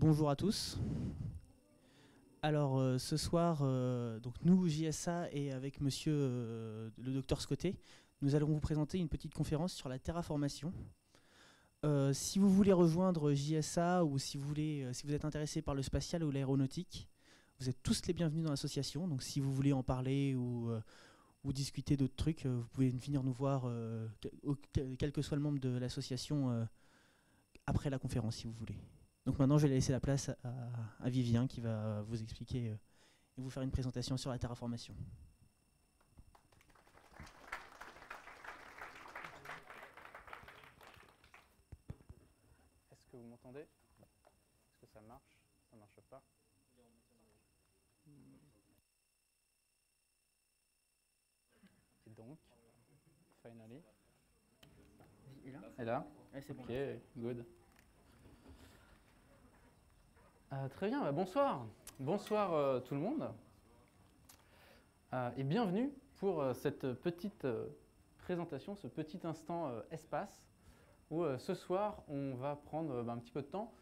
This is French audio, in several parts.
Bonjour à tous. Alors ce soir, donc nous JSA et avec monsieur le docteur Scotté, nous allons vous présenter une petite conférence sur la terraformation. Si vous voulez rejoindre JSA ou si vous êtes intéressé par le spatial ou l'aéronautique, vous êtes tous les bienvenus dans l'association. Donc si vous voulez en parler ou discuter d'autres trucs, vous pouvez venir nous voir, quel que soit le membre de l'association, après la conférence si vous voulez. Donc maintenant, je vais laisser la place à Vivien qui va vous expliquer et vous faire une présentation sur la terraformation. Est-ce que vous m'entendez? Est-ce que ça marche? Ça ne marche pas? Et donc, finally. Et là? Et là? C'est bon. Ok, good. Très bien, bonsoir. Bonsoir tout le monde. Et bienvenue pour cette petite présentation, ce petit instant espace, où ce soir, on va prendre un petit peu de temps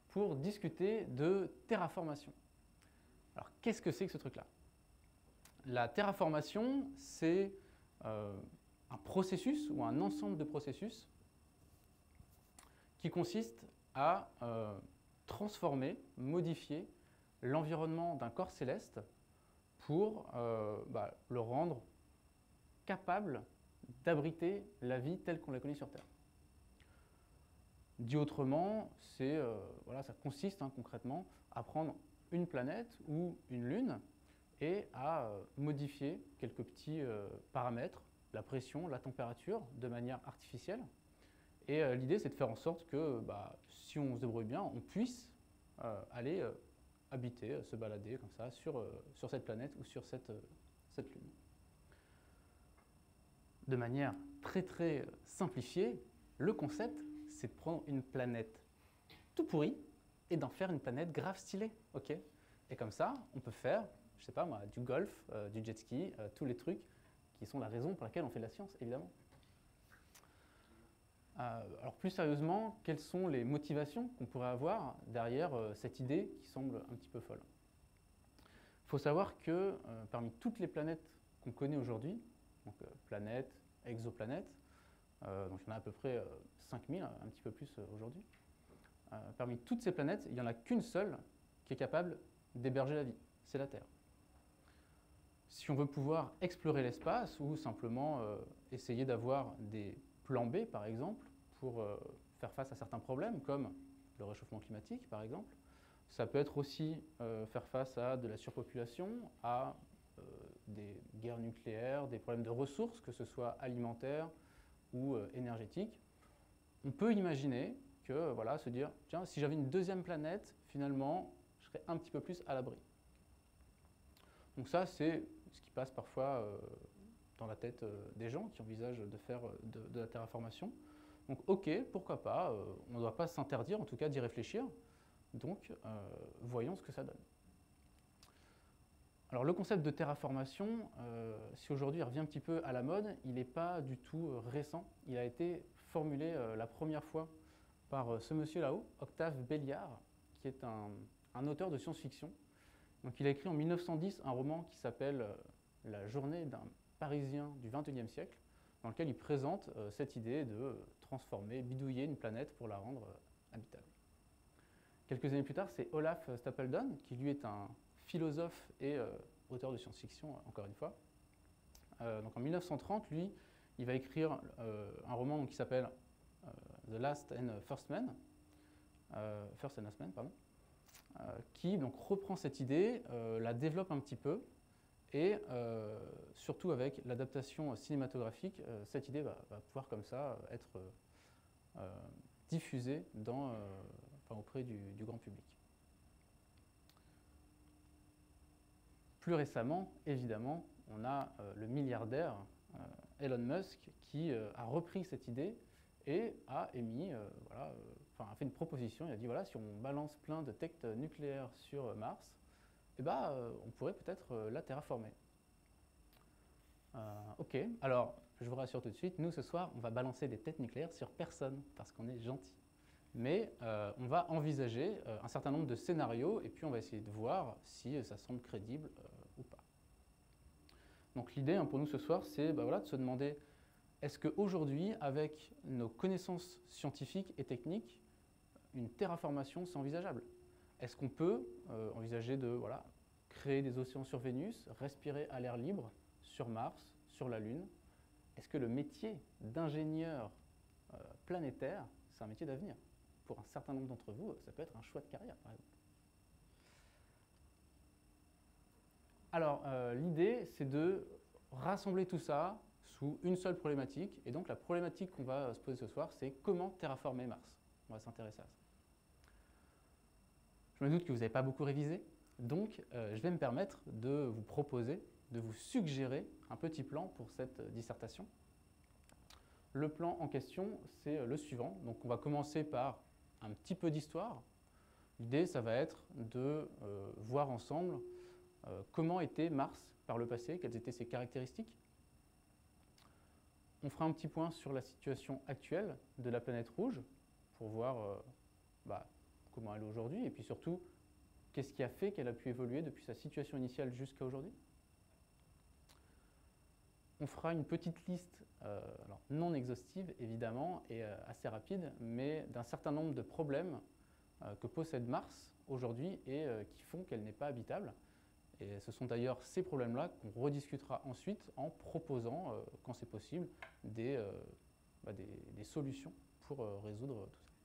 pour discuter de terraformation. Alors, qu'est-ce que c'est que ce truc-là? La terraformation, c'est un processus ou un ensemble de processus qui consiste à transformer, modifier l'environnement d'un corps céleste pour le rendre capable d'abriter la vie telle qu'on la connaît sur Terre. Dit autrement, ça consiste concrètement à prendre une planète ou une lune et à modifier quelques petits paramètres, la pression, la température, de manière artificielle. Et l'idée, c'est de faire en sorte que, si on se débrouille bien, on puisse aller habiter, se balader comme ça sur cette planète ou sur cette lune. De manière très très simplifiée, le concept, c'est de prendre une planète tout pourrie et d'en faire une planète grave stylée, ok? Et comme ça, on peut faire, je sais pas moi, du golf, du jet ski, tous les trucs qui sont la raison pour laquelle on fait de la science, évidemment. Alors plus sérieusement, quelles sont les motivations qu'on pourrait avoir derrière cette idée qui semble un petit peu folle? Il faut savoir que parmi toutes les planètes qu'on connaît aujourd'hui, donc planètes, exoplanètes, donc il y en a à peu près 5000, un petit peu plus aujourd'hui, parmi toutes ces planètes, il n'y en a qu'une seule qui est capable d'héberger la vie, c'est la Terre. Si on veut pouvoir explorer l'espace ou simplement essayer d'avoir des plans B, par exemple, pour faire face à certains problèmes, comme le réchauffement climatique, par exemple. Ça peut être aussi faire face à de la surpopulation, à des guerres nucléaires, des problèmes de ressources, que ce soit alimentaires ou énergétiques. On peut imaginer que, se dire, tiens, si j'avais une deuxième planète, finalement, je serais un petit peu plus à l'abri. Donc ça, c'est ce qui passe parfois dans la tête des gens qui envisagent de faire de la terraformation. Donc ok, pourquoi pas, on ne doit pas s'interdire en tout cas d'y réfléchir, donc voyons ce que ça donne. Alors le concept de terraformation, si aujourd'hui il revient un petit peu à la mode, il n'est pas du tout récent, il a été formulé la première fois par ce monsieur là-haut, Octave Béliard, qui est un auteur de science-fiction. Donc il a écrit en 1910 un roman qui s'appelle La journée d'un Parisien du XXIe siècle, dans lequel il présente cette idée de transformer, bidouiller une planète pour la rendre habitable. Quelques années plus tard, c'est Olaf Stapledon, qui lui est un philosophe et auteur de science-fiction, encore une fois. Donc en 1930, lui, il va écrire un roman qui s'appelle The Last and First Man, First and Last Man, pardon, qui donc reprend cette idée, la développe un petit peu, et surtout avec l'adaptation cinématographique, cette idée va pouvoir comme ça être diffusée auprès du grand public. Plus récemment, évidemment, on a le milliardaire Elon Musk qui a repris cette idée et a émis, a fait une proposition. Il a dit voilà, si on balance plein de tech nucléaires sur Mars, on pourrait peut-être la terraformer. Ok, alors je vous rassure tout de suite, nous ce soir on va balancer des têtes nucléaires sur personne parce qu'on est gentil. Mais on va envisager un certain nombre de scénarios et puis on va essayer de voir si ça semble crédible ou pas. Donc l'idée pour nous ce soir, c'est voilà, de se demander est-ce qu'aujourd'hui, avec nos connaissances scientifiques et techniques, une terraformation, c'est envisageable? Est-ce qu'on peut envisager de créer des océans sur Vénus, respirer à l'air libre sur Mars, sur la Lune? Est-ce que le métier d'ingénieur planétaire, c'est un métier d'avenir? Pour un certain nombre d'entre vous, ça peut être un choix de carrière, par exemple. Alors, l'idée, c'est de rassembler tout ça sous une seule problématique. Et donc, la problématique qu'on va se poser ce soir, c'est comment terraformer Mars. On va s'intéresser à ça. Je me doute que vous n'avez pas beaucoup révisé, donc je vais me permettre de vous proposer, de vous suggérer un petit plan pour cette dissertation. Le plan en question, c'est le suivant. Donc, on va commencer par un petit peu d'histoire. L'idée, ça va être de voir ensemble comment était Mars par le passé, quelles étaient ses caractéristiques. On fera un petit point sur la situation actuelle de la planète rouge pour voir comment elle est aujourd'hui et puis surtout, qu'est-ce qui a fait qu'elle a pu évoluer depuis sa situation initiale jusqu'à aujourd'hui. On fera une petite liste, alors non exhaustive évidemment et assez rapide, mais d'un certain nombre de problèmes que possède Mars aujourd'hui et qui font qu'elle n'est pas habitable. Et ce sont d'ailleurs ces problèmes-là qu'on rediscutera ensuite en proposant, quand c'est possible, des solutions pour résoudre tout ça.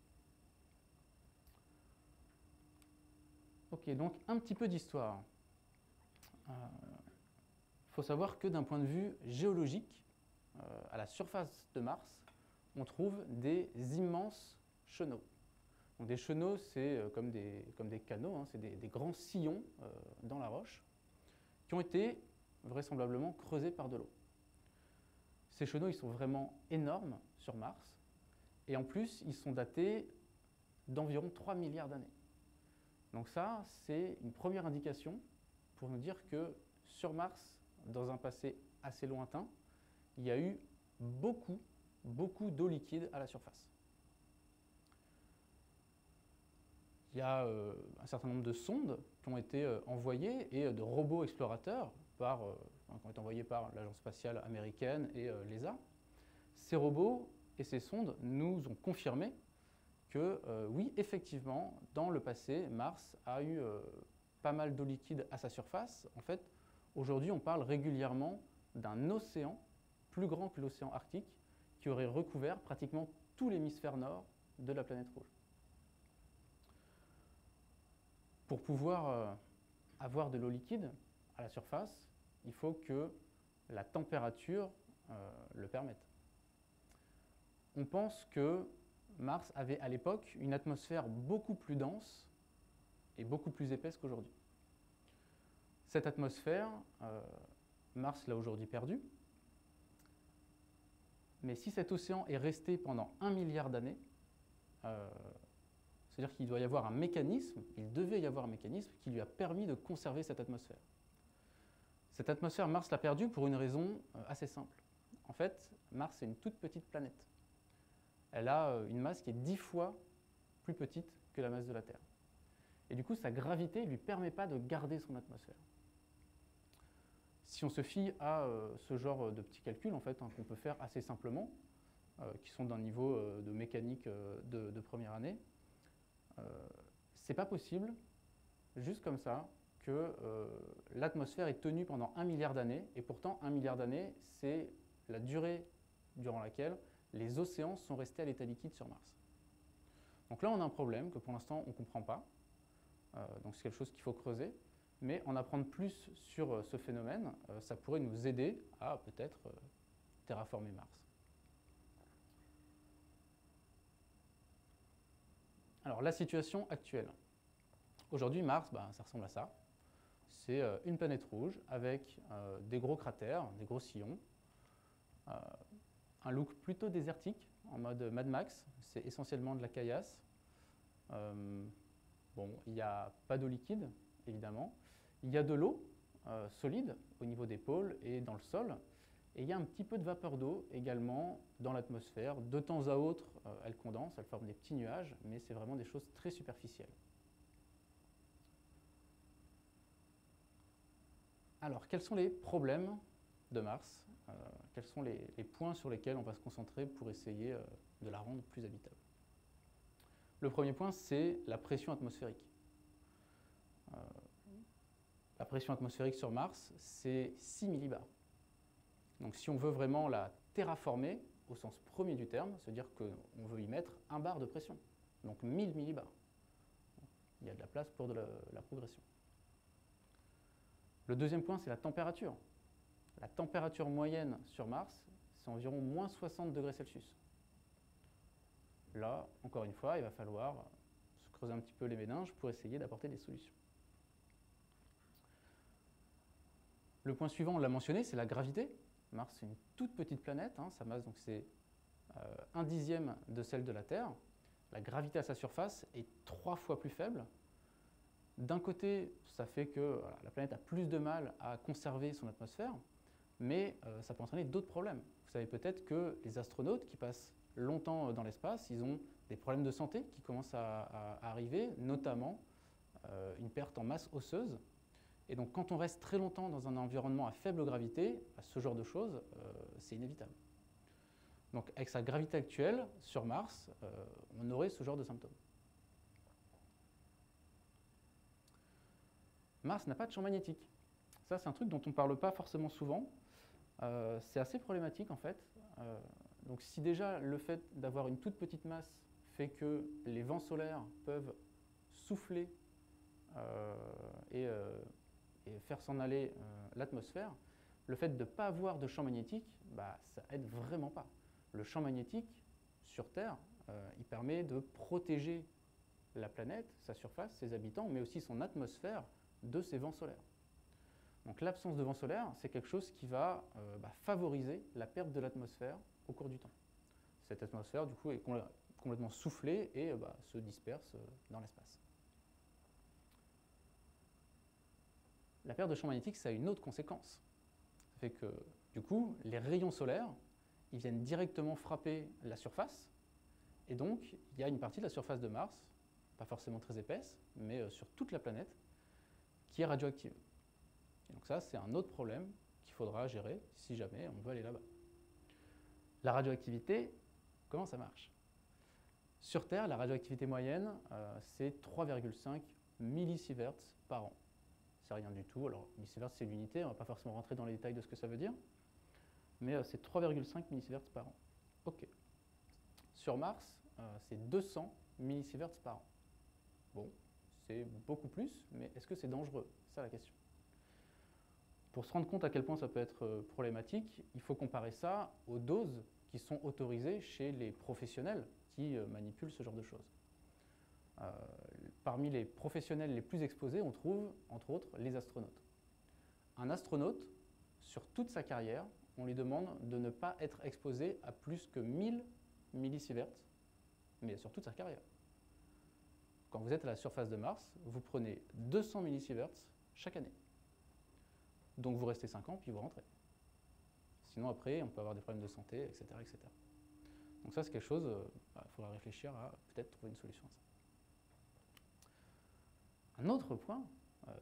Ok, donc un petit peu d'histoire. Il faut savoir que d'un point de vue géologique, à la surface de Mars, on trouve des immenses chenaux. Donc des chenaux, c'est comme des canaux, hein, c'est des grands sillons dans la roche qui ont été vraisemblablement creusés par de l'eau. Ces chenaux, ils sont vraiment énormes sur Mars et en plus, ils sont datés d'environ 3 milliards d'années. Donc ça, c'est une première indication pour nous dire que sur Mars, dans un passé assez lointain, il y a eu beaucoup d'eau liquide à la surface. Il y a un certain nombre de sondes qui ont été envoyées et de robots explorateurs qui ont été envoyés par l'Agence spatiale américaine et l'ESA. Ces robots et ces sondes nous ont confirmé que oui, effectivement, dans le passé, Mars a eu pas mal d'eau liquide à sa surface. En fait, aujourd'hui, on parle régulièrement d'un océan plus grand que l'océan Arctique qui aurait recouvert pratiquement tout l'hémisphère nord de la planète rouge. Pour pouvoir avoir de l'eau liquide à la surface, il faut que la température le permette. On pense que Mars avait à l'époque une atmosphère beaucoup plus dense et beaucoup plus épaisse qu'aujourd'hui. Cette atmosphère, Mars l'a aujourd'hui perdue, mais si cet océan est resté pendant 1 milliard d'années, c'est-à-dire qu'il doit y avoir un mécanisme, il devait y avoir un mécanisme qui lui a permis de conserver cette atmosphère. Cette atmosphère, Mars l'a perdue pour une raison assez simple. En fait, Mars est une toute petite planète. Elle a une masse qui est 10 fois plus petite que la masse de la Terre. Et du coup, sa gravité ne lui permet pas de garder son atmosphère. Si on se fie à ce genre de petits calculs, en fait, qu'on peut faire assez simplement, qui sont d'un niveau de mécanique de première année, c'est pas possible, juste comme ça, que l'atmosphère est tenue pendant 1 milliard d'années, et pourtant 1 milliard d'années, c'est la durée durant laquelle les océans sont restés à l'état liquide sur Mars. Donc là, on a un problème que pour l'instant, on ne comprend pas. Donc c'est quelque chose qu'il faut creuser. Mais en apprendre plus sur ce phénomène, ça pourrait nous aider à peut-être terraformer Mars. Alors la situation actuelle. Aujourd'hui, Mars, ça ressemble à ça. C'est une planète rouge avec des gros cratères, des gros sillons, un look plutôt désertique, en mode Mad Max. C'est essentiellement de la caillasse. Bon, il n'y a pas d'eau liquide, évidemment. Il y a de l'eau solide au niveau des pôles et dans le sol. Et il y a un petit peu de vapeur d'eau également dans l'atmosphère. De temps à autre, elle condense, elle forme des petits nuages, mais c'est vraiment des choses très superficielles. Alors, quels sont les problèmes de Mars? Quels sont les points sur lesquels on va se concentrer pour essayer de la rendre plus habitable? Le premier point, c'est la pression atmosphérique. La pression atmosphérique sur Mars, c'est 6 millibars. Donc si on veut vraiment la terraformer, au sens premier du terme, c'est-à-dire qu'on veut y mettre 1 bar de pression, donc 1000 millibars. Il y a de la place pour de la progression. Le deuxième point, c'est la température. La température moyenne sur Mars, c'est environ moins 60 degrés Celsius. Là, encore une fois, il va falloir se creuser un petit peu les méninges pour essayer d'apporter des solutions. Le point suivant, on l'a mentionné, c'est la gravité. Mars, c'est une toute petite planète, sa masse, donc c'est 1/10 de celle de la Terre. La gravité à sa surface est 3 fois plus faible. D'un côté, ça fait que la planète a plus de mal à conserver son atmosphère, mais ça peut entraîner d'autres problèmes. Vous savez peut-être que les astronautes qui passent longtemps dans l'espace, ils ont des problèmes de santé qui commencent à arriver, notamment une perte en masse osseuse. Et donc quand on reste très longtemps dans un environnement à faible gravité, ce genre de choses, c'est inévitable. Donc avec sa gravité actuelle, sur Mars, on aurait ce genre de symptômes. Mars n'a pas de champ magnétique. Ça, c'est un truc dont on ne parle pas forcément souvent. C'est assez problématique en fait. Donc si déjà le fait d'avoir une toute petite masse fait que les vents solaires peuvent souffler et faire s'en aller l'atmosphère, le fait de ne pas avoir de champ magnétique, ça aide vraiment pas. Le champ magnétique sur Terre, il permet de protéger la planète, sa surface, ses habitants, mais aussi son atmosphère de ces vents solaires. Donc l'absence de vent solaire, c'est quelque chose qui va favoriser la perte de l'atmosphère au cours du temps. Cette atmosphère, du coup, est complètement soufflée et se disperse dans l'espace. La perte de champ magnétique, ça a une autre conséquence. Ça fait que, du coup, les rayons solaires, ils viennent directement frapper la surface, et donc il y a une partie de la surface de Mars, pas forcément très épaisse, mais sur toute la planète, qui est radioactive. Et donc ça, c'est un autre problème qu'il faudra gérer si jamais on veut aller là-bas. La radioactivité, comment ça marche? Sur Terre, la radioactivité moyenne, c'est 3,5 millisieverts par an. C'est rien du tout. Alors, millisieverts, c'est l'unité, on ne va pas forcément rentrer dans les détails de ce que ça veut dire, mais c'est 3,5 millisieverts par an. OK. Sur Mars, c'est 200 millisieverts par an. Bon, c'est beaucoup plus, mais est-ce que c'est dangereux? C'est ça la question. Pour se rendre compte à quel point ça peut être problématique, il faut comparer ça aux doses qui sont autorisées chez les professionnels qui manipulent ce genre de choses. Parmi les professionnels les plus exposés, on trouve, entre autres, les astronautes. Un astronaute, sur toute sa carrière, on lui demande de ne pas être exposé à plus que 1000 millisieverts, mais sur toute sa carrière. Quand vous êtes à la surface de Mars, vous prenez 200 millisieverts chaque année. Donc vous restez 5 ans, puis vous rentrez. Sinon après, on peut avoir des problèmes de santé, etc. etc. Donc ça, c'est quelque chose, il faudra réfléchir à peut-être trouver une solution à ça. Un autre point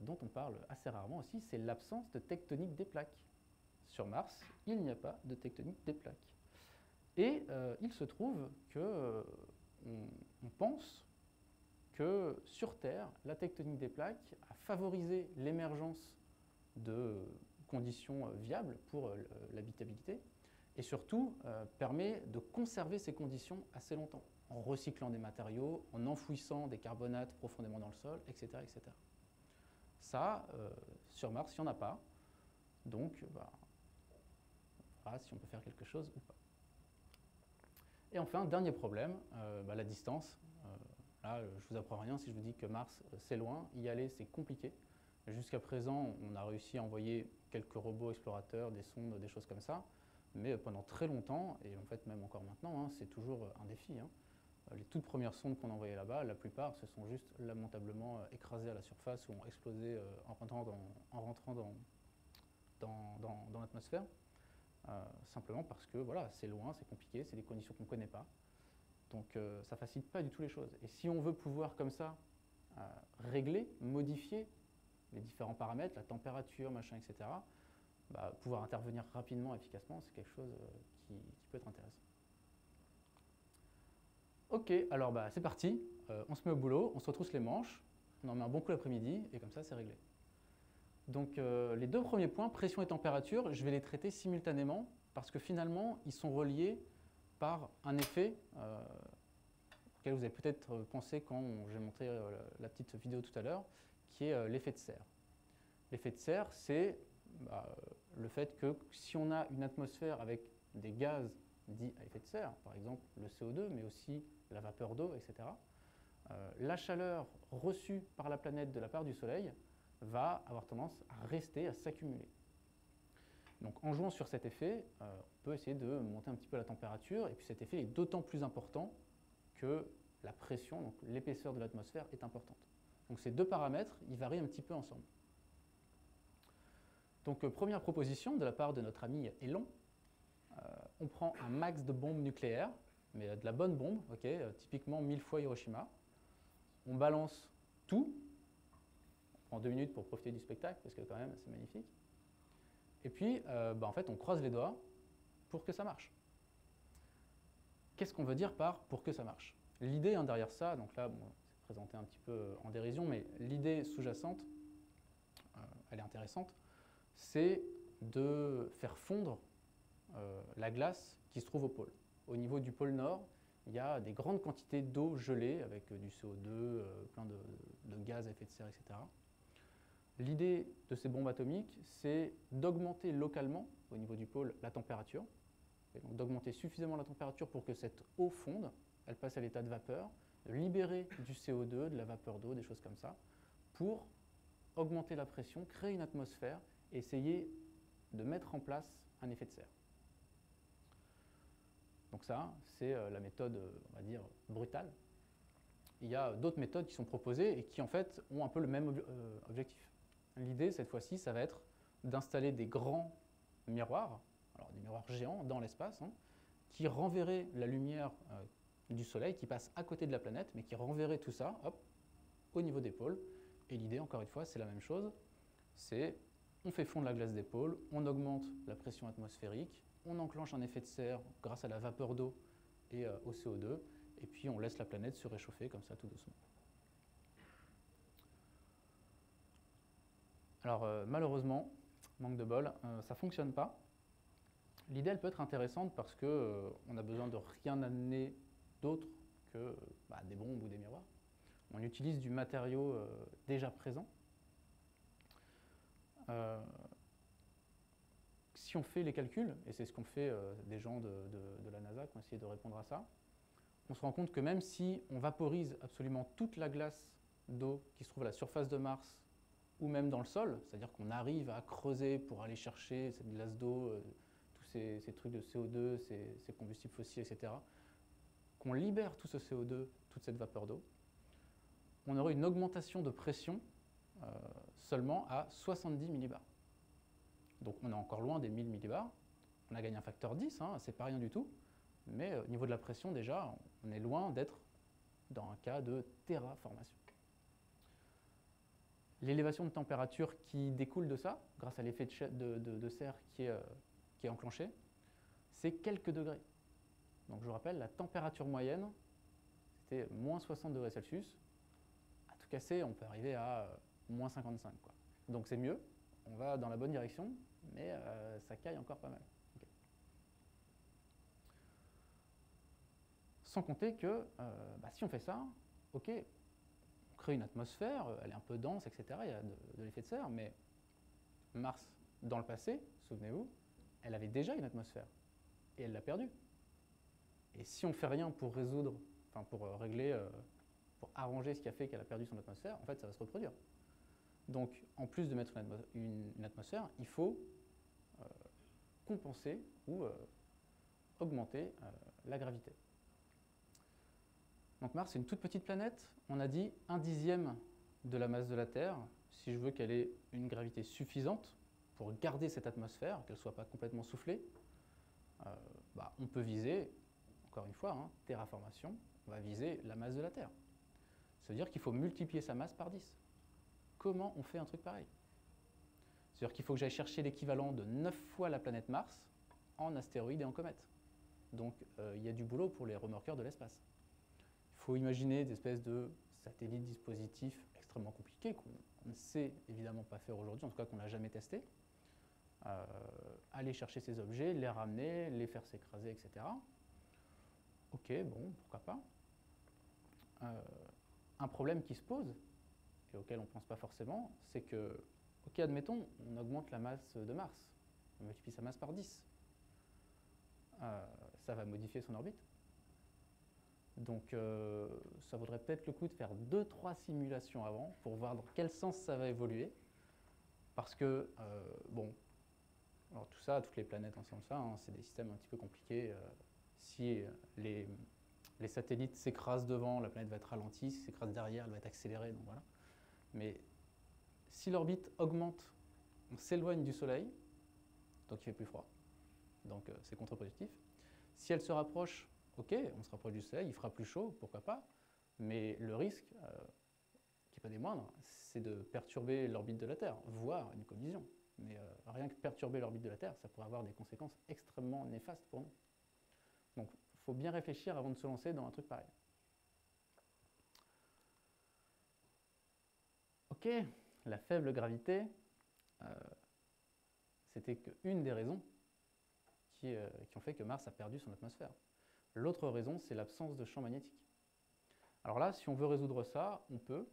dont on parle assez rarement aussi, c'est l'absence de tectonique des plaques. Sur Mars, il n'y a pas de tectonique des plaques. Et il se trouve qu'on pense que sur Terre, la tectonique des plaques a favorisé l'émergence de conditions viables pour l'habitabilité et surtout permet de conserver ces conditions assez longtemps en recyclant des matériaux, en enfouissant des carbonates profondément dans le sol, etc. etc. Ça, sur Mars, il n'y en a pas. Donc, on verra si on peut faire quelque chose ou pas. Et enfin, dernier problème, la distance. Là, je ne vous apprends rien si je vous dis que Mars, c'est loin. Y aller, c'est compliqué. Jusqu'à présent, on a réussi à envoyer quelques robots explorateurs, des sondes, des choses comme ça. Mais pendant très longtemps, et en fait même encore maintenant, c'est toujours un défi. Les toutes premières sondes qu'on a envoyées là-bas, la plupart se sont juste lamentablement écrasées à la surface ou ont explosé en rentrant dans l'atmosphère. simplement parce que voilà, c'est loin, c'est compliqué, c'est des conditions qu'on ne connaît pas. Donc ça ne facilite pas du tout les choses. Et si on veut pouvoir comme ça régler, modifier les différents paramètres, la température, machin, etc., pouvoir intervenir rapidement, efficacement, c'est quelque chose qui peut être intéressant. Ok, alors c'est parti, on se met au boulot, on se retrousse les manches, on en met un bon coup l'après-midi, et comme ça, c'est réglé. Donc les deux premiers points, pression et température, je vais les traiter simultanément, parce que finalement, ils sont reliés par un effet auquel vous avez peut-être pensé quand j'ai montré la petite vidéo tout à l'heure, qui est l'effet de serre. L'effet de serre, c'est le fait que si on a une atmosphère avec des gaz dits à effet de serre, par exemple le CO2, mais aussi la vapeur d'eau, etc., la chaleur reçue par la planète de la part du Soleil va avoir tendance à rester, à s'accumuler. Donc en jouant sur cet effet, on peut essayer de monter un petit peu la température, et puis cet effet est d'autant plus important que la pression, donc l'épaisseur de l'atmosphère, est importante. Donc ces deux paramètres, ils varient un petit peu ensemble. Donc première proposition de la part de notre ami Elon, on prend un max de bombes nucléaires, mais de la bonne bombe, typiquement 1000 fois Hiroshima. On balance tout, on prend 2 minutes pour profiter du spectacle, parce que quand même c'est magnifique. Et puis en fait on croise les doigts pour que ça marche. Qu'est-ce qu'on veut dire par « pour que ça marche » L'idée derrière ça, donc là c'est présenté un petit peu en dérision, mais l'idée sous-jacente, elle est intéressante, c'est de faire fondre la glace qui se trouve au pôle. Au niveau du pôle Nord, il y a des grandes quantités d'eau gelée avec du CO2, plein de gaz à effet de serre, etc. L'idée de ces bombes atomiques, c'est d'augmenter localement, au niveau du pôle, la température, et donc d'augmenter suffisamment la température pour que cette eau fonde, elle passe à l'état de vapeur, de libérer du CO2, de la vapeur d'eau, des choses comme ça, pour augmenter la pression, créer une atmosphère, et essayer de mettre en place un effet de serre. Donc ça, c'est la méthode, on va dire, brutale. Il y a d'autres méthodes qui sont proposées et qui, en fait, ont un peu le même objectif. L'idée, cette fois-ci, ça va être d'installer des grands miroirs, alors des miroirs géants dans l'espace, qui renverraient la lumière du Soleil, qui passe à côté de la planète, mais qui renverraient tout ça, hop, au niveau des pôles. Et l'idée, encore une fois, c'est la même chose, c'est on fait fondre la glace des pôles, on augmente la pression atmosphérique, on enclenche un effet de serre grâce à la vapeur d'eau et au CO2, et puis on laisse la planète se réchauffer comme ça tout doucement. Alors malheureusement, manque de bol, ça ne fonctionne pas. L'idée elle peut être intéressante parce qu'on n'a besoin de rien amener d'autre que des bombes ou des miroirs. On utilise du matériau déjà présent. Si on fait les calculs, et c'est ce qu'ont fait des gens de la NASA qui ont essayé de répondre à ça, on se rend compte que même si on vaporise absolument toute la glace d'eau qui se trouve à la surface de Mars, ou même dans le sol, c'est-à-dire qu'on arrive à creuser pour aller chercher cette glace d'eau, tous ces trucs de CO2, ces combustibles fossiles, etc., qu'on libère tout ce CO2, toute cette vapeur d'eau, on aurait une augmentation de pression seulement à 70 millibars. Donc on est encore loin des 1000 millibars, on a gagné un facteur 10, c'est pas rien du tout, mais au niveau de la pression déjà, on est loin d'être dans un cas de terraformation. L'élévation de température qui découle de ça, grâce à l'effet de serre qui est enclenché, c'est quelques degrés. Donc je vous rappelle, la température moyenne, c'était moins 60 degrés Celsius. À tout casser, on peut arriver à moins 55, quoi. Donc c'est mieux, on va dans la bonne direction, mais ça caille encore pas mal. Okay. Sans compter que si on fait ça, ok, on crée une atmosphère, elle est un peu dense, etc., il y a de l'effet de serre, mais Mars, dans le passé, souvenez-vous, elle avait déjà une atmosphère, et elle l'a perdue. Et si on ne fait rien pour résoudre, pour régler, pour arranger ce qui a fait qu'elle a perdu son atmosphère, en fait, ça va se reproduire. Donc, en plus de mettre une atmosphère, il faut compenser ou augmenter la gravité. Donc Mars, c'est une toute petite planète. On a dit 1/10 de la masse de la Terre. Si je veux qu'elle ait une gravité suffisante pour garder cette atmosphère, qu'elle ne soit pas complètement soufflée, on peut viser, encore une fois, hein, terraformation, on va viser la masse de la Terre. Ça veut dire qu'il faut multiplier sa masse par 10. Comment on fait un truc pareil? C'est-à-dire qu'il faut que j'aille chercher l'équivalent de 9 fois la planète Mars en astéroïdes et en comètes. Donc il y a du boulot pour les remorqueurs de l'espace. Il faut imaginer des espèces de satellites, dispositifs extrêmement compliqués qu'on ne sait évidemment pas faire aujourd'hui, en tout cas qu'on n'a jamais testé. Aller chercher ces objets, les ramener, les faire s'écraser, etc. Ok, bon, pourquoi pas. Un problème qui se pose, et auquel on ne pense pas forcément, c'est que, ok, admettons, on augmente la masse de Mars, on multiplie sa masse par 10. Ça va modifier son orbite. Donc ça vaudrait peut-être le coup de faire 2-3 simulations avant pour voir dans quel sens ça va évoluer. Parce que, bon, alors tout ça, toutes les planètes ensemble, ça, hein, c'est des systèmes un petit peu compliqués. Si les satellites s'écrasent devant, la planète va être ralentie. Si s'écrase derrière, elle va être accélérée. Donc voilà. Mais si l'orbite augmente, on s'éloigne du Soleil, donc il fait plus froid. Donc c'est contre-productif. Si elle se rapproche, ok, on se rapproche du Soleil, il fera plus chaud, pourquoi pas. Mais le risque, qui n'est pas des moindres, c'est de perturber l'orbite de la Terre, voire une collision. Mais rien que perturber l'orbite de la Terre, ça pourrait avoir des conséquences extrêmement néfastes pour nous. Donc il faut bien réfléchir avant de se lancer dans un truc pareil. Ok, la faible gravité, c'était qu'une des raisons qui ont fait que Mars a perdu son atmosphère. L'autre raison, c'est l'absence de champ magnétique. Alors là, si on veut résoudre ça, on peut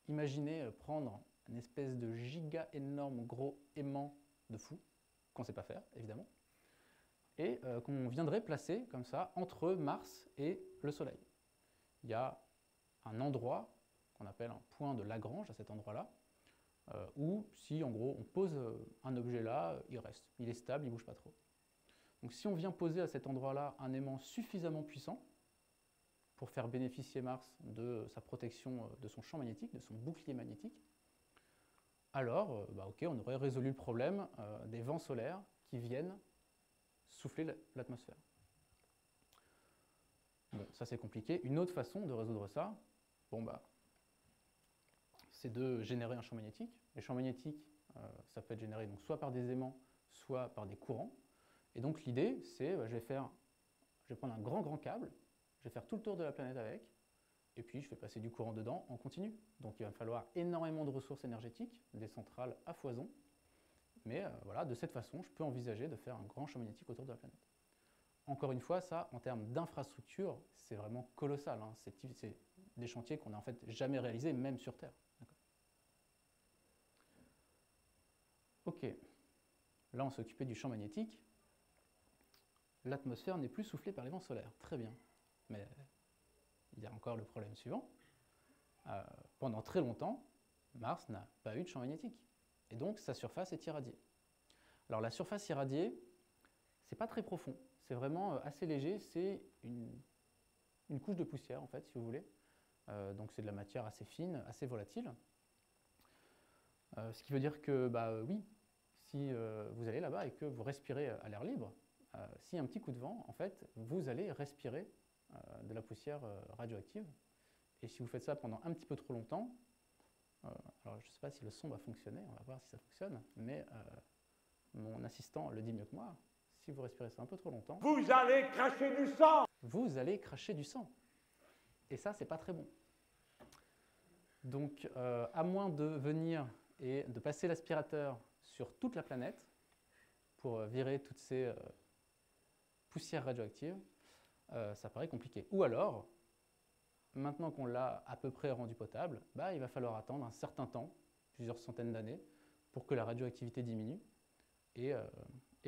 imaginer prendre une espèce de giga énorme gros aimant de fou, qu'on ne sait pas faire, évidemment, et qu'on viendrait placer comme ça entre Mars et le Soleil. Il y a un endroit qu'on appelle un point de Lagrange à cet endroit-là, où si en gros on pose un objet là, il reste, il est stable, il ne bouge pas trop. Donc si on vient poser à cet endroit-là un aimant suffisamment puissant pour faire bénéficier Mars de sa protection, de son champ magnétique, de son bouclier magnétique, alors ok, on aurait résolu le problème des vents solaires qui viennent souffler l'atmosphère. Bon, ça c'est compliqué. Une autre façon de résoudre ça, c'est de générer un champ magnétique. Les champs magnétiques, ça peut être généré donc, soit par des aimants, soit par des courants. Et donc l'idée, c'est je vais prendre un grand câble, je vais faire tout le tour de la planète avec, et puis je vais passer du courant dedans en continu. Donc il va me falloir énormément de ressources énergétiques, des centrales à foison. Mais voilà, de cette façon, je peux envisager de faire un grand champ magnétique autour de la planète. Encore une fois, ça, en termes d'infrastructure, c'est vraiment colossal. Hein. C'est des chantiers qu'on n'a en fait jamais réalisés, même sur Terre. Ok, là on s'est occupé du champ magnétique. L'atmosphère n'est plus soufflée par les vents solaires. Très bien. Mais il y a encore le problème suivant. Pendant très longtemps, Mars n'a pas eu de champ magnétique. Et donc sa surface est irradiée. Alors la surface irradiée, c'est pas très profond. C'est vraiment assez léger. C'est une couche de poussière, en fait, si vous voulez. Donc c'est de la matière assez fine, assez volatile. Ce qui veut dire que, oui, si vous allez là-bas et que vous respirez à l'air libre, s'il y a un petit coup de vent, en fait, vous allez respirer de la poussière radioactive. Et si vous faites ça pendant un petit peu trop longtemps, alors je ne sais pas si le son va fonctionner, on va voir si ça fonctionne, mais mon assistant le dit mieux que moi, si vous respirez ça un peu trop longtemps, vous allez cracher du sang! Vous allez cracher du sang. Et ça, c'est pas très bon. Donc, à moins de venir et de passer l'aspirateur sur toute la planète pour virer toutes ces poussières radioactives, ça paraît compliqué. Ou alors, maintenant qu'on l'a à peu près rendu potable, il va falloir attendre un certain temps, plusieurs centaines d'années, pour que la radioactivité diminue et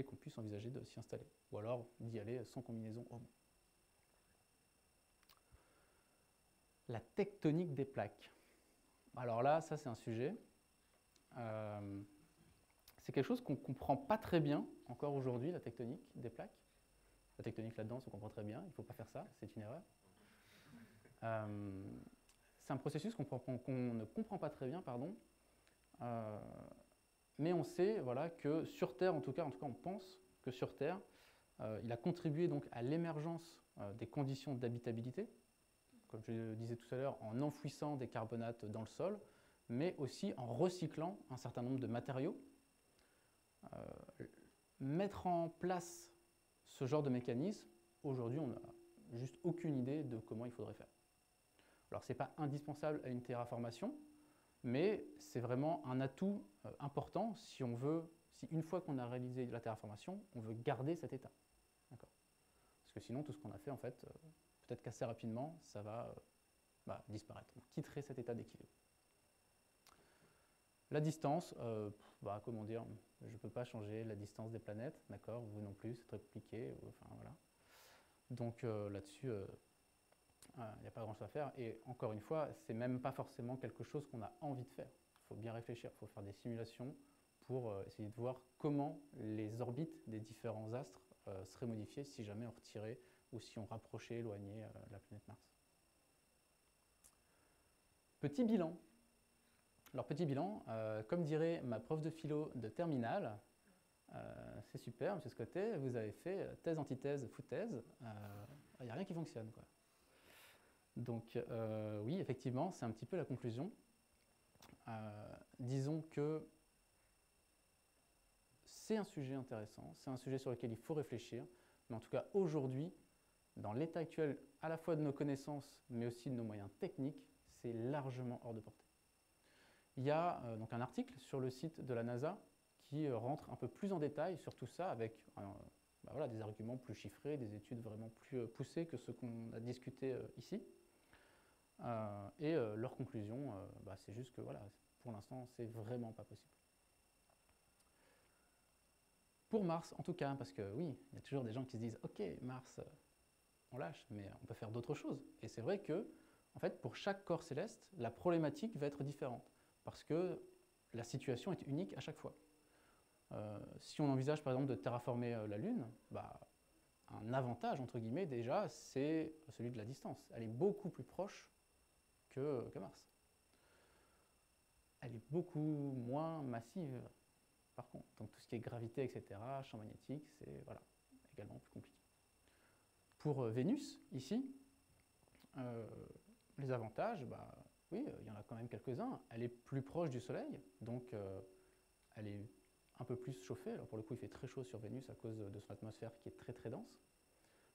qu'on puisse envisager de s'y installer. Ou alors d'y aller sans combinaison au moins. La tectonique des plaques. Alors là, ça c'est un sujet. C'est quelque chose qu'on ne comprend pas très bien encore aujourd'hui, la tectonique des plaques. La tectonique là-dedans, on comprend très bien, il ne faut pas faire ça, c'est une erreur. C'est un processus qu'on ne comprend pas très bien, pardon. Mais on sait voilà, que sur Terre, en tout cas on pense que sur Terre. Il a contribué donc à l'émergence des conditions d'habitabilité, comme je le disais tout à l'heure, en enfouissant des carbonates dans le sol, mais aussi en recyclant un certain nombre de matériaux. Mettre en place ce genre de mécanisme, aujourd'hui, on n'a juste aucune idée de comment il faudrait faire. Alors, ce n'est pas indispensable à une terraformation, mais c'est vraiment un atout important si on veut, si une fois qu'on a réalisé la terraformation, on veut garder cet état. Parce que sinon, tout ce qu'on a fait, en fait, peut-être qu'assez rapidement, ça va disparaître. On quitterait cet état d'équilibre. La distance, comment dire, je ne peux pas changer la distance des planètes, d'accord, vous non plus, c'est très compliqué, enfin voilà. Donc là-dessus, il n'y a pas grand-chose à faire. Et encore une fois, c'est même pas forcément quelque chose qu'on a envie de faire. Il faut bien réfléchir, il faut faire des simulations pour essayer de voir comment les orbites des différents astres seraient modifiées si jamais on retirait ou si on rapprochait, éloignait la planète Mars. Petit bilan. Alors petit bilan, comme dirait ma prof de philo de terminale, c'est super, monsieur Scottet, vous avez fait thèse, antithèse, foutaise, il n'y a rien qui fonctionne, quoi. Donc oui, effectivement, c'est un petit peu la conclusion. Disons que c'est un sujet intéressant, c'est un sujet sur lequel il faut réfléchir, mais en tout cas aujourd'hui, dans l'état actuel à la fois de nos connaissances, mais aussi de nos moyens techniques, c'est largement hors de portée. Il y a donc un article sur le site de la NASA qui rentre un peu plus en détail sur tout ça avec des arguments plus chiffrés, des études vraiment plus poussées que ce qu'on a discuté ici. Leur conclusion, c'est juste que pour l'instant, c'est vraiment pas possible. Pour Mars, en tout cas, parce que oui, il y a toujours des gens qui se disent « Ok, Mars, on lâche, mais on peut faire d'autres choses. » Et c'est vrai que, en fait, pour chaque corps céleste, la problématique va être différente, parce que la situation est unique à chaque fois. Si on envisage, par exemple, de terraformer la Lune, un avantage, entre guillemets, déjà, c'est celui de la distance. Elle est beaucoup plus proche que Mars. Elle est beaucoup moins massive, par contre. Donc tout ce qui est gravité, etc., champ magnétique, c'est également plus compliqué. Pour Vénus, ici, les avantages, oui, il y en a quand même quelques-uns. Elle est plus proche du Soleil, donc elle est un peu plus chauffée. Alors pour le coup, il fait très chaud sur Vénus à cause de son atmosphère qui est très très dense.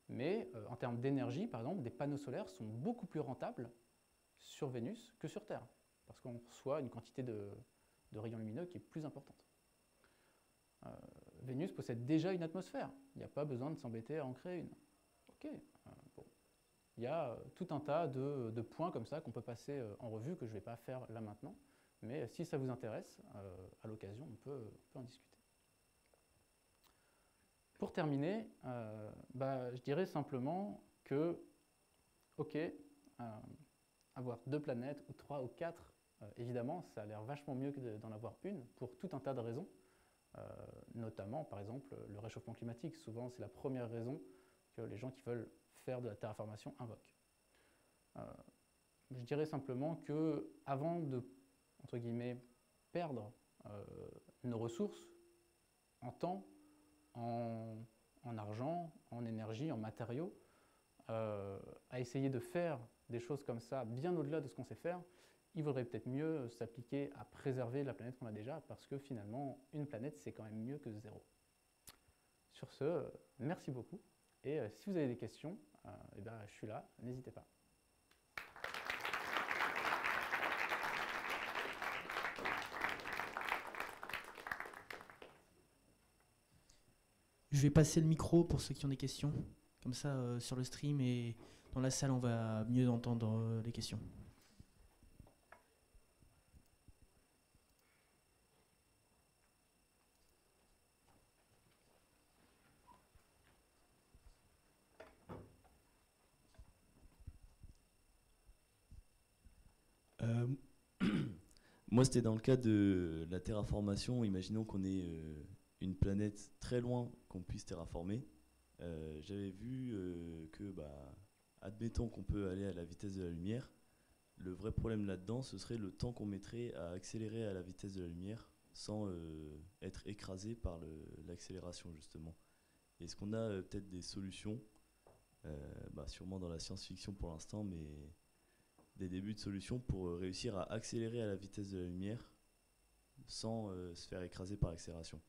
Mais en termes d'énergie, par exemple, des panneaux solaires sont beaucoup plus rentables sur Vénus que sur Terre, parce qu'on reçoit une quantité de rayons lumineux qui est plus importante. Vénus possède déjà une atmosphère, il n'y a pas besoin de s'embêter à en créer une. Ok, bon. Il y a tout un tas de points comme ça qu'on peut passer en revue, que je ne vais pas faire là maintenant, mais si ça vous intéresse, à l'occasion, on peut en discuter. Pour terminer, je dirais simplement que, ok, avoir 2 planètes, ou 3 ou 4, évidemment, ça a l'air vachement mieux que d'en avoir une, pour tout un tas de raisons, notamment, par exemple, le réchauffement climatique. Souvent, c'est la première raison que les gens qui veulent faire de la terraformation invoquent. Je dirais simplement que, avant de, entre guillemets, perdre nos ressources en temps, en argent, en énergie, en matériaux, à essayer de faire des choses comme ça bien au-delà de ce qu'on sait faire, il vaudrait peut-être mieux s'appliquer à préserver la planète qu'on a déjà, parce que finalement, une planète, c'est quand même mieux que 0. Sur ce, merci beaucoup. Et si vous avez des questions, je suis là, n'hésitez pas. Je vais passer le micro pour ceux qui ont des questions. Comme ça, sur le stream et dans la salle, on va mieux entendre les questions. Moi, c'était dans le cas de la terraformation. Imaginons qu'on ait une planète très loin qu'on puisse terraformer. J'avais vu que, admettons qu'on peut aller à la vitesse de la lumière. Le vrai problème là-dedans, ce serait le temps qu'on mettrait à accélérer à la vitesse de la lumière sans être écrasé par l'accélération, justement. Est-ce qu'on a peut-être des solutions, sûrement dans la science-fiction pour l'instant, mais des débuts de solutions pour réussir à accélérer à la vitesse de la lumière sans se faire écraser par l'accélération?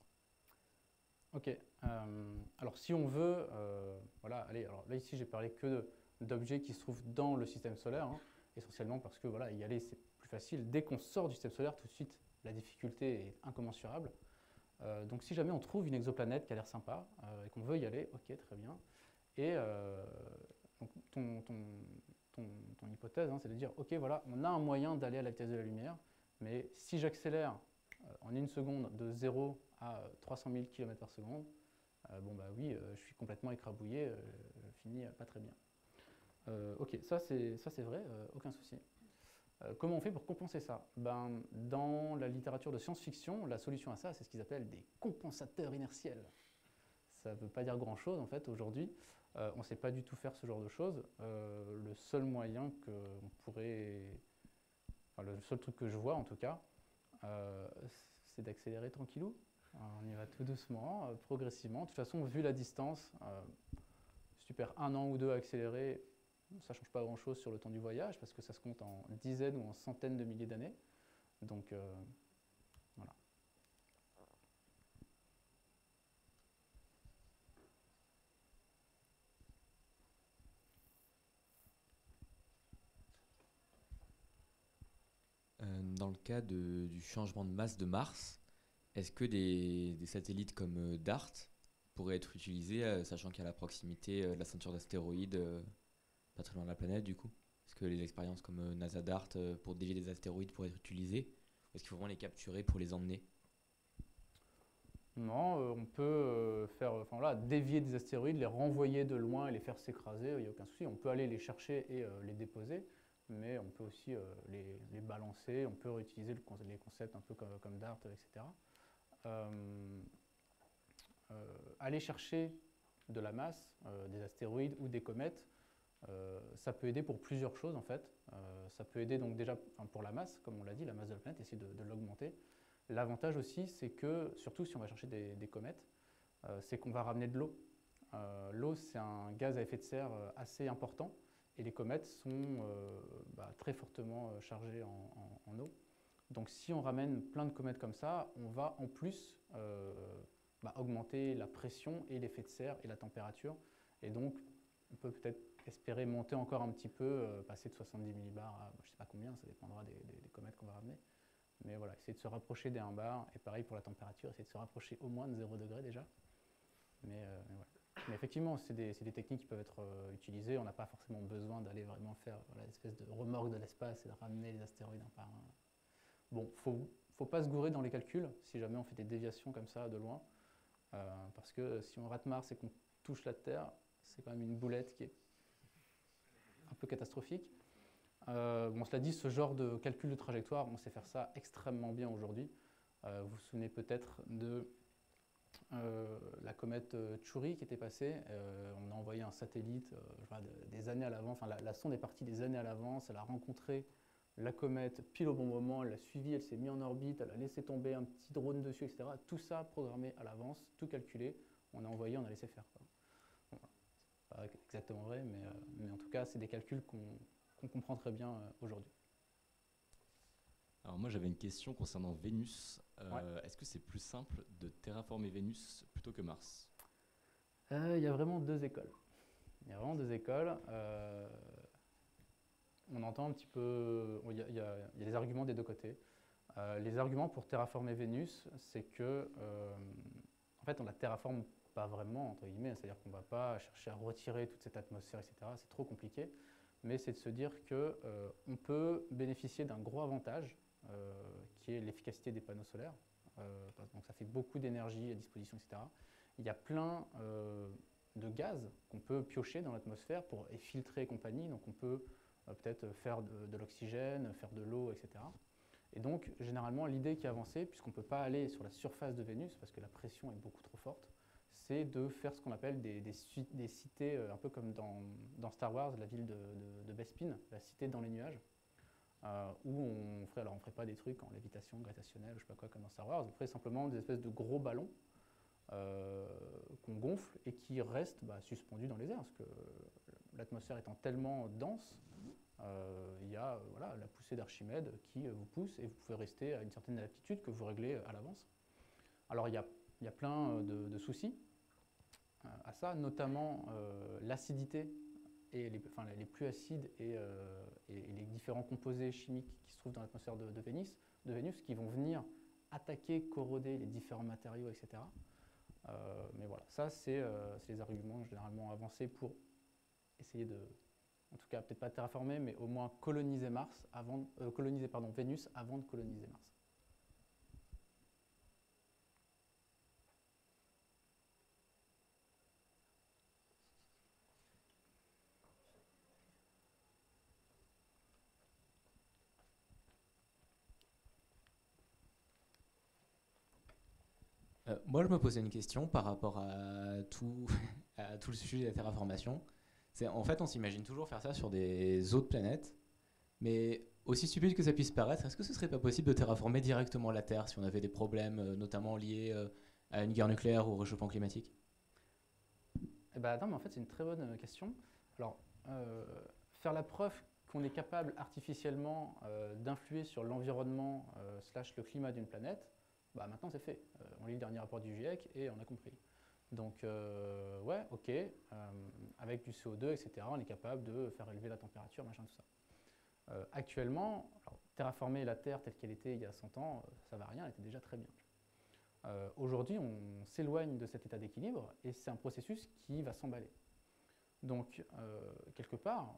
Ok. Alors si on veut, voilà, allez, alors là ici j'ai parlé que d'objets qui se trouvent dans le système solaire, hein, essentiellement parce que voilà, y aller c'est plus facile. Dès qu'on sort du système solaire, tout de suite la difficulté est incommensurable. Donc si jamais on trouve une exoplanète qui a l'air sympa et qu'on veut y aller, ok, très bien. Et donc ton hypothèse, hein, c'est de dire, ok, voilà, on a un moyen d'aller à la vitesse de la lumière, mais si j'accélère en une seconde de 0 à 300 000 km par seconde, bon bah oui, je suis complètement écrabouillé, je finis pas très bien. Ok, ça c'est vrai, aucun souci. Comment on fait pour compenser ça? Dans la littérature de science-fiction, la solution à ça, c'est ce qu'ils appellent des compensateurs inertiels. Ça ne veut pas dire grand-chose en fait aujourd'hui. On ne sait pas du tout faire ce genre de choses. Le seul moyen qu'on pourrait, enfin, le seul truc que je vois en tout cas, c'est d'accélérer tranquillou. On y va tout doucement, progressivement. De toute façon, vu la distance, si tu perds 1 an ou 2 à accélérer, ça ne change pas grand-chose sur le temps du voyage parce que ça se compte en dizaines ou en centaines de milliers d'années. Donc voilà. Dans le cas du changement de masse de Mars, est-ce que des satellites comme DART pourraient être utilisés, sachant qu'il y a la proximité de la ceinture d'astéroïdes pas très loin de la planète du coup? Est-ce que les expériences comme NASA DART pour dévier des astéroïdes pourraient être utilisées? Ou est-ce qu'il faut vraiment les capturer pour les emmener? Non, on peut faire, enfin, voilà, dévier des astéroïdes, les renvoyer de loin et les faire s'écraser, il n'y a aucun souci. On peut aller les chercher et les déposer, mais on peut aussi les balancer, on peut réutiliser les concepts un peu comme DART, etc. Aller chercher de la masse, des astéroïdes ou des comètes, ça peut aider pour plusieurs choses en fait. Ça peut aider donc déjà pour la masse, comme on l'a dit, la masse de la planète, essayer de l'augmenter. L'avantage aussi, c'est que, surtout si on va chercher des comètes, c'est qu'on va ramener de l'eau. L'eau, c'est un gaz à effet de serre assez important, et les comètes sont très fortement chargées en eau. Donc si on ramène plein de comètes comme ça, on va en plus augmenter la pression et l'effet de serre et la température. Et donc, on peut peut-être espérer monter encore un petit peu, passer de 70 millibars à je ne sais pas combien, ça dépendra des comètes qu'on va ramener. Mais voilà, essayer de se rapprocher des 1 bar, et pareil pour la température, essayer de se rapprocher au moins de 0 degré déjà. Mais effectivement, c'est des techniques qui peuvent être utilisées, on n'a pas forcément besoin d'aller vraiment faire l'espèce de remorque de l'espace et de ramener les astéroïdes un par un. Bon, faut pas se gourer dans les calculs, si jamais on fait des déviations comme ça de loin, parce que si on rate Mars et qu'on touche la Terre, c'est quand même une boulette qui est un peu catastrophique. Cela dit, ce genre de calcul de trajectoire, on sait faire ça extrêmement bien aujourd'hui. Vous vous souvenez peut-être de la comète Chury qui était passée. On a envoyé un satellite des années à l'avance. Enfin, la sonde est partie des années à l'avance. Elle a rencontré la comète pile au bon moment. Elle l'a suivie, elle s'est mise en orbite, elle a laissé tomber un petit drone dessus, etc. Tout ça programmé à l'avance, tout calculé. On a envoyé, on a laissé faire, quoi. Bon, c'est pas exactement vrai, mais en tout cas, c'est des calculs qu'on comprend très bien aujourd'hui. Alors moi j'avais une question concernant Vénus. Ouais. Est-ce que c'est plus simple de terraformer Vénus plutôt que Mars? Il y a vraiment 2 écoles. Il y a vraiment 2 écoles. On entend un petit peu, il y a des arguments des 2 côtés. Les arguments pour terraformer Vénus, c'est que, en fait, on la terraforme pas vraiment, entre guillemets, c'est-à-dire qu'on ne va pas chercher à retirer toute cette atmosphère, etc. C'est trop compliqué. Mais c'est de se dire qu'on peut bénéficier d'un gros avantage, qui est l'efficacité des panneaux solaires. Donc ça fait beaucoup d'énergie à disposition, etc. Il y a plein de gaz qu'on peut piocher dans l'atmosphère pour filtrer et compagnie. Donc on peut peut-être faire de l'oxygène, faire de l'eau, etc. Et donc généralement l'idée qui est avancée, puisqu'on ne peut pas aller sur la surface de Vénus parce que la pression est beaucoup trop forte, c'est de faire ce qu'on appelle des cités, un peu comme dans Star Wars, la ville de Bespin, la cité dans les nuages, où on ferait pas des trucs en lévitation gravitationnelle, je sais pas quoi, comme dans Star Wars, on ferait simplement des espèces de gros ballons qu'on gonfle et qui restent suspendus dans les airs, parce que l'atmosphère étant tellement dense, il y a voilà, la poussée d'Archimède qui vous pousse et vous pouvez rester à une certaine altitude que vous réglez à l'avance. Alors il y a plein de soucis à ça, notamment l'acidité et les plus acides et les différents composés chimiques qui se trouvent dans l'atmosphère de Vénus qui vont venir attaquer, corroder les différents matériaux, etc. Mais voilà, ça c'est les arguments généralement avancés pour essayer de, en tout cas peut-être pas terraformer, mais au moins coloniser Vénus avant de coloniser Mars. Moi, je me posais une question par rapport à tout, à tout le sujet de la terraformation. En fait, on s'imagine toujours faire ça sur des autres planètes, mais aussi stupide que ça puisse paraître, est-ce que ce serait pas possible de terraformer directement la Terre si on avait des problèmes, notamment liés à une guerre nucléaire ou au réchauffement climatique? Non, mais en fait, c'est une très bonne question. Alors, faire la preuve qu'on est capable artificiellement d'influer sur l'environnement / le climat d'une planète, maintenant c'est fait. On lit le dernier rapport du GIEC et on a compris. Donc, ouais, ok, avec du CO2, etc., on est capable de faire élever la température, machin, tout ça. Actuellement, alors, terraformer la Terre telle qu'elle était il y a 100 ans, ça ne va rien, elle était déjà très bien. Aujourd'hui, on s'éloigne de cet état d'équilibre et c'est un processus qui va s'emballer. Donc, quelque part,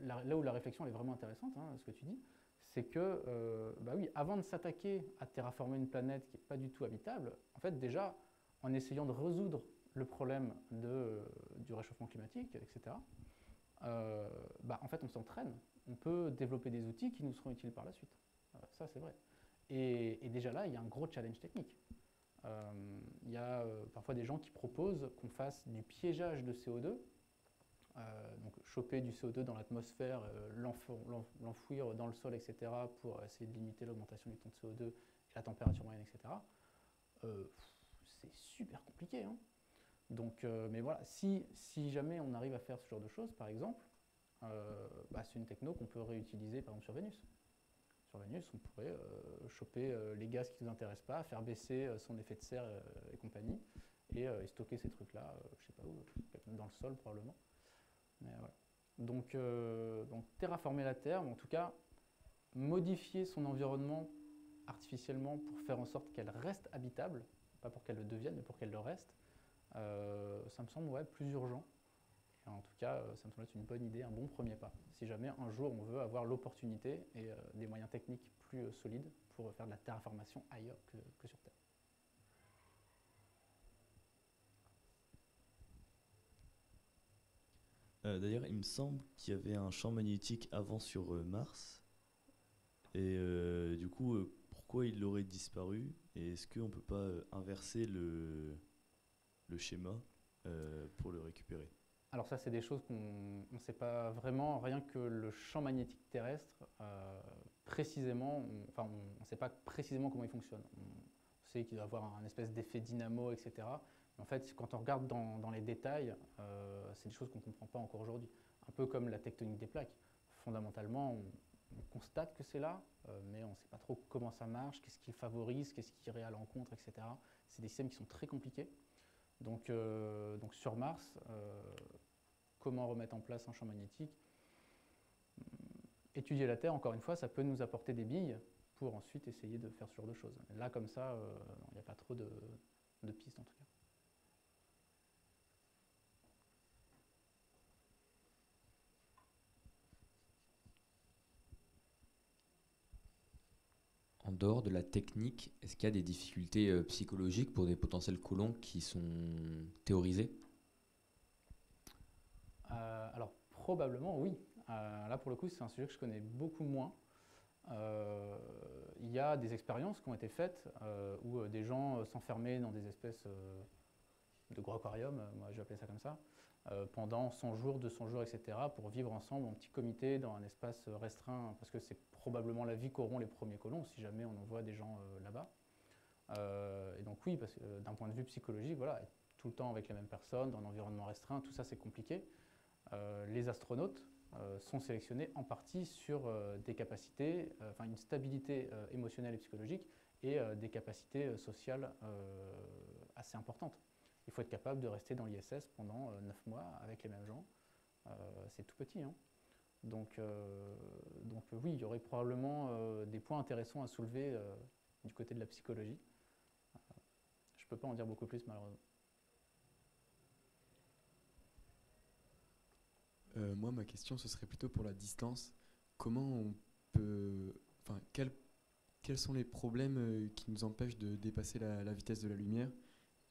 là où la réflexion est vraiment intéressante, ce que tu dis, c'est que, oui, avant de s'attaquer à terraformer une planète qui n'est pas du tout habitable, en fait, déjà, en essayant de résoudre le problème du réchauffement climatique, etc., en fait, on s'entraîne. On peut développer des outils qui nous seront utiles par la suite. Ça, c'est vrai. Et déjà là, il y a un gros challenge technique. Il y a parfois des gens qui proposent qu'on fasse du piégeage de CO2, donc choper du CO2 dans l'atmosphère, l'enfouir dans le sol, etc., pour essayer de limiter l'augmentation du taux de CO2 et la température moyenne, etc. C'est super compliqué. Donc, mais voilà, si jamais on arrive à faire ce genre de choses, par exemple, c'est une techno qu'on peut réutiliser par exemple sur Vénus. Sur Vénus, on pourrait choper les gaz qui ne nous intéressent pas, faire baisser son effet de serre et compagnie, et stocker ces trucs-là, je ne sais pas où, dans le sol probablement. Mais voilà. Donc terraformer la Terre, ou en tout cas modifier son environnement artificiellement pour faire en sorte qu'elle reste habitable, pas pour qu'elle le devienne, mais pour qu'elle le reste, ça me semble plus urgent. Et en tout cas, ça me semble être une bonne idée, un bon premier pas. Si jamais un jour on veut avoir l'opportunité et des moyens techniques plus solides pour faire de la terraformation ailleurs que sur Terre. D'ailleurs, il me semble qu'il y avait un champ magnétique avant sur Mars. Et du coup, pourquoi il aurait disparu? Et est-ce qu'on ne peut pas inverser le schéma pour le récupérer? Alors ça, c'est des choses qu'on ne sait pas vraiment, rien que le champ magnétique terrestre, précisément, on ne sait pas précisément comment il fonctionne. On sait qu'il doit avoir un espèce d'effet dynamo, etc. En fait, quand on regarde dans les détails, c'est des choses qu'on ne comprend pas encore aujourd'hui. Un peu comme la tectonique des plaques. Fondamentalement, on constate que c'est là, mais on ne sait pas trop comment ça marche, qu'est-ce qui favorise, qu'est-ce qui irait à l'encontre, etc. C'est des systèmes qui sont très compliqués. Donc sur Mars, comment remettre en place un champ magnétique? Étudier la Terre, encore une fois, ça peut nous apporter des billes pour ensuite essayer de faire ce genre de choses. Là, comme ça, il n'y a pas trop de pistes en tout cas. En dehors de la technique, est-ce qu'il y a des difficultés psychologiques pour des potentiels colons qui sont théorisés? Alors, probablement oui. Là, pour le coup, c'est un sujet que je connais beaucoup moins. Il y a des expériences qui ont été faites où des gens s'enfermaient dans des espèces de gros aquariums, moi je vais appeler ça comme ça, pendant 100 jours, 200 jours, etc., pour vivre ensemble en petit comité dans un espace restreint, parce que c'est probablement la vie qu'auront les premiers colons, si jamais on envoie des gens là-bas. Et donc oui, parce que d'un point de vue psychologique, voilà, être tout le temps avec les mêmes personnes, dans un environnement restreint, tout ça c'est compliqué. Les astronautes sont sélectionnés en partie sur des capacités, enfin une stabilité émotionnelle et psychologique et des capacités sociales assez importantes. Il faut être capable de rester dans l'ISS pendant 9 mois avec les mêmes gens. C'est tout petit, hein. Donc oui, il y aurait probablement des points intéressants à soulever du côté de la psychologie. Je ne peux pas en dire beaucoup plus, malheureusement. Moi, ma question, ce serait plutôt pour la distance. Comment on peut... Enfin, quels sont les problèmes qui nous empêchent de dépasser la vitesse de la lumière?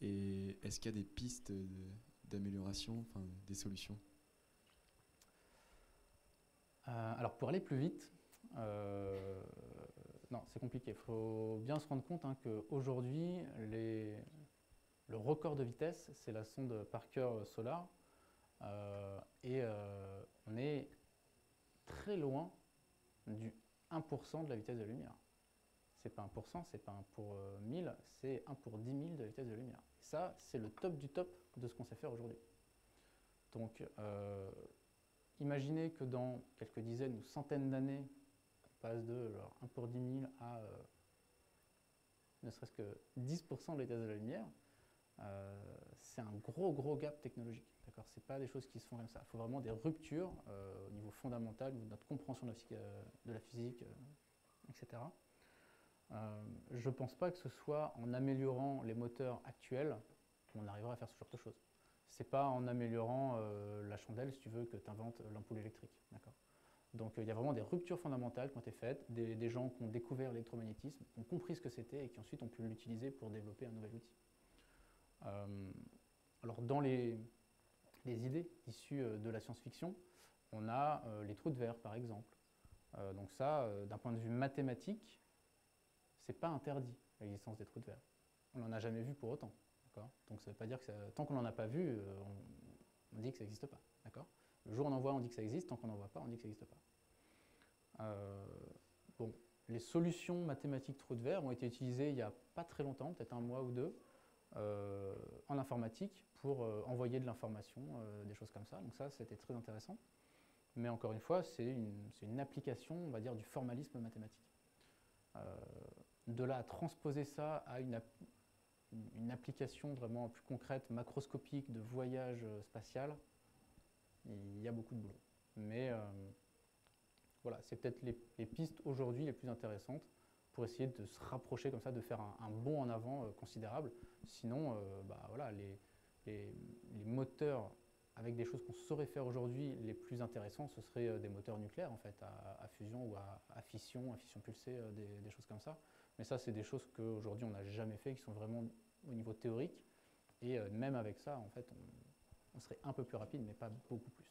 Et est-ce qu'il y a des pistes d'amélioration, enfin, des solutions? Alors, pour aller plus vite, non, c'est compliqué. Il faut bien se rendre compte qu'aujourd'hui, le record de vitesse, c'est la sonde Parker Solar. Et on est très loin du 1% de la vitesse de la lumière. C'est pas 1%, c'est pas 1 pour 1000, c'est 1 pour 10 000 de la vitesse de la lumière. Et ça, c'est le top du top de ce qu'on sait faire aujourd'hui. Donc, imaginez que dans quelques dizaines ou centaines d'années, on passe de 1 pour 10 000 à ne serait-ce que 10% de la vitesse de la lumière. C'est un gros gap technologique. Ce n'est pas des choses qui se font comme ça. Il faut vraiment des ruptures au niveau fondamental, de notre compréhension de la physique, etc. Je ne pense pas que ce soit en améliorant les moteurs actuels qu'on arrivera à faire ce genre de choses. Ce n'est pas en améliorant la chandelle, si tu veux, que tu inventes l'ampoule électrique. Donc il y a vraiment des ruptures fondamentales qui ont été faites, des gens qui ont découvert l'électromagnétisme, qui ont compris ce que c'était et qui ensuite ont pu l'utiliser pour développer un nouvel outil. Alors dans les idées issues de la science-fiction, on a les trous de verre par exemple. Donc ça, d'un point de vue mathématique, c'est pas interdit l'existence des trous de verre. On n'en a jamais vu pour autant. Donc ça ne veut pas dire que tant qu'on n'en a pas vu, on dit que ça n'existe pas. Le jour où on en voit, on dit que ça existe, tant qu'on n'en voit pas, on dit que ça n'existe pas. Bon, les solutions mathématiques trous de verre ont été utilisées il n'y a pas très longtemps, peut-être un mois ou deux, en informatique pour envoyer de l'information, des choses comme ça. Donc ça, c'était très intéressant. Mais encore une fois, c'est une application, on va dire, du formalisme mathématique. De là à transposer ça à une application vraiment plus concrète, macroscopique, de voyage spatial, il y a beaucoup de boulot. Mais voilà, c'est peut-être les pistes aujourd'hui les plus intéressantes pour essayer de se rapprocher comme ça, de faire un bond en avant considérable. Sinon, voilà, les moteurs avec des choses qu'on saurait faire aujourd'hui, les plus intéressants, ce seraient des moteurs nucléaires en fait, à fusion ou à fission pulsée, des choses comme ça. Mais ça, c'est des choses qu'aujourd'hui on n'a jamais fait, qui sont vraiment au niveau théorique. Et même avec ça, en fait, on serait un peu plus rapide, mais pas beaucoup plus.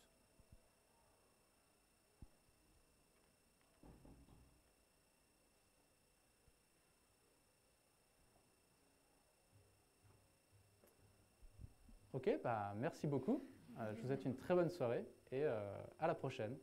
Ok, merci beaucoup. Je vous souhaite une très bonne soirée et à la prochaine.